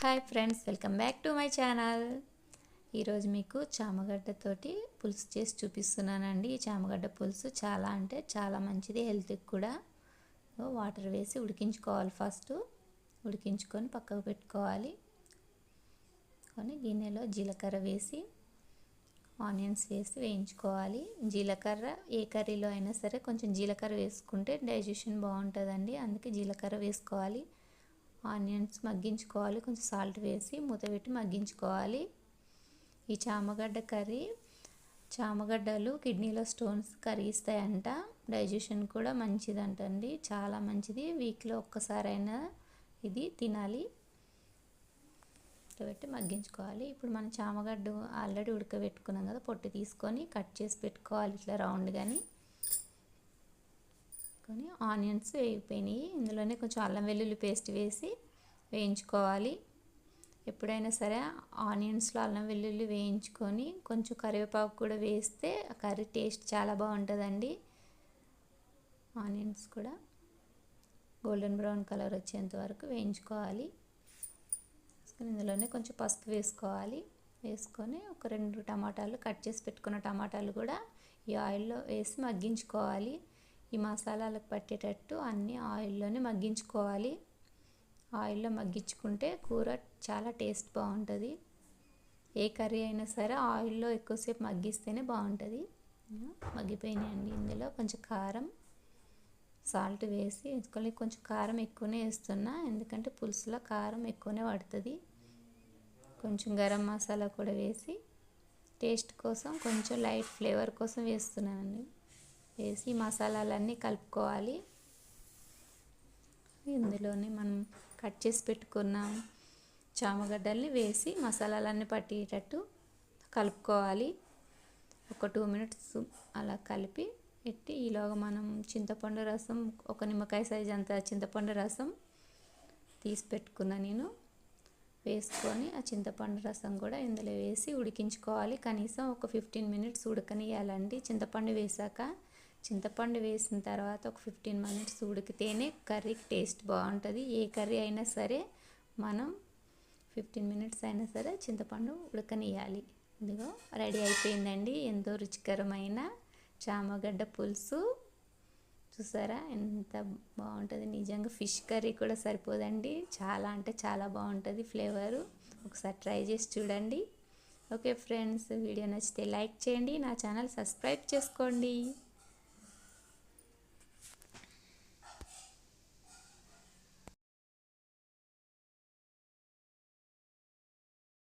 Hi friends, welcome back to my channel. ఈరోజు మీకు చామగడ్డతోటి పులుసు చేసి చూపిస్తున్నానండి. ఈ చామగడ్డ పులుసు చాలా అంటే చాలా మంచిది, హెల్త్కి కూడా. వాటర్ వేసి ఉడికించుకోవాలి. ఫస్ట్ ఉడికించుకొని పక్కకు పెట్టుకోవాలి. గిన్నెలో జీలకర్ర వేసి ఆనియన్స్ వేసి వేయించుకోవాలి. జీలకర్ర ఏ కర్రీలో అయినా సరే కొంచెం జీలకర్ర వేసుకుంటే డైజెషన్ బాగుంటుందండి, అందుకే జీలకర్ర వేసుకోవాలి. ఆనియన్స్ మగ్గించుకోవాలి, కొంచెం సాల్ట్ వేసి మూత పెట్టి మగ్గించుకోవాలి. ఈ చామగడ్డ కర్రీ, చామగడ్డలు కిడ్నీలో స్టోన్స్ కరిగిస్తాయంట, డైజెషన్ కూడా మంచిదంటండి, చాలా మంచిది. వీక్లో ఒక్కసారైనా ఇది తినాలి. పెట్టి మగ్గించుకోవాలి. ఇప్పుడు మనం చామగడ్డ ఆల్రెడీ ఉడకబెట్టుకున్నాం కదా, పొట్టు తీసుకొని కట్ చేసి పెట్టుకోవాలి ఇట్లా రౌండ్గాని. ఆనియన్స్ వేగిపోయినాయి, ఇందులోనే కొంచెం అల్లం వెల్లుల్లి పేస్ట్ వేసి వేయించుకోవాలి. ఎప్పుడైనా సరే ఆనియన్స్లో అల్లం వెల్లుల్లి వేయించుకొని కొంచెం కరివేపాకు కూడా వేస్తే ఆ కర్రీ టేస్ట్ చాలా బాగుంటుందండి. ఆనియన్స్ కూడా గోల్డెన్ బ్రౌన్ కలర్ వచ్చేంత వరకు వేయించుకోవాలి. ఇందులోనే కొంచెం పసుపు వేసుకోవాలి. వేసుకొని ఒక 2 టమాటాలు కట్ చేసి పెట్టుకున్న టమాటాలు కూడా ఈ ఆయిల్లో వేసి మగ్గించుకోవాలి. ఈ మసాలాలకు పట్టేటట్టు అన్నీ ఆయిల్లోనే మగ్గించుకోవాలి. ఆయిల్లో మగ్గించుకుంటే కూర చాలా టేస్ట్ బాగుంటుంది. ఏ కర్రీ అయినా సరే ఆయిల్లో ఎక్కువసేపు మగ్గిస్తేనే బాగుంటుంది. మగ్గిపోయినాయండి. ఇందులో కొంచెం కారం, సాల్ట్ వేసి వేసుకొని, కొంచెం కారం ఎక్కువనే వేస్తున్నా ఎందుకంటే పులుసులో కారం ఎక్కువనే పడుతుంది. కొంచెం గరం మసాలా కూడా వేసి టేస్ట్ కోసం, కొంచెం లైట్ ఫ్లేవర్ కోసం వేస్తున్నానండి. వేసి మసాలాలన్నీ కలుపుకోవాలి. ఇందులోనే మనం కట్ చేసి పెట్టుకున్న చామగడ్డల్ని వేసి మసాలాలన్నీ పట్టేటట్టు కలుపుకోవాలి. ఒక 2 మినిట్స్ అలా కలిపి పెట్టి, ఈలోగా మనం చింతపండు రసం, ఒక నిమ్మకాయ సైజ్ అంత చింతపండు రసం తీసి పెట్టుకున్నా నేను, వేసుకొని ఆ చింతపండు రసం కూడా ఇందులో వేసి ఉడికించుకోవాలి. కనీసం ఒక 15 మినిట్స్ ఉడకనియాలండి. చింతపండు వేసాక, చింతపండు వేసిన తర్వాత ఒక 15 మినిట్స్ ఉడికితేనే కర్రీకి టేస్ట్ బాగుంటుంది. ఏ కర్రీ అయినా సరే మనం 15 మినిట్స్ అయినా సరే చింతపండు ఉడకనియాలి. ఇదిగో రెడీ అయిపోయిందండి, ఎంతో రుచికరమైన చామగడ్డ పులుసు. చూసారా ఎంత బాగుంటుంది. నిజంగా ఫిష్ కర్రీ కూడా సరిపోదండి, చాలా అంటే చాలా బాగుంటుంది ఫ్లేవరు. ఒకసారి ట్రై చేసి చూడండి. ఓకే ఫ్రెండ్స్, వీడియో నచ్చితే లైక్ చేయండి, నా ఛానల్ సబ్స్క్రైబ్ చేసుకోండి.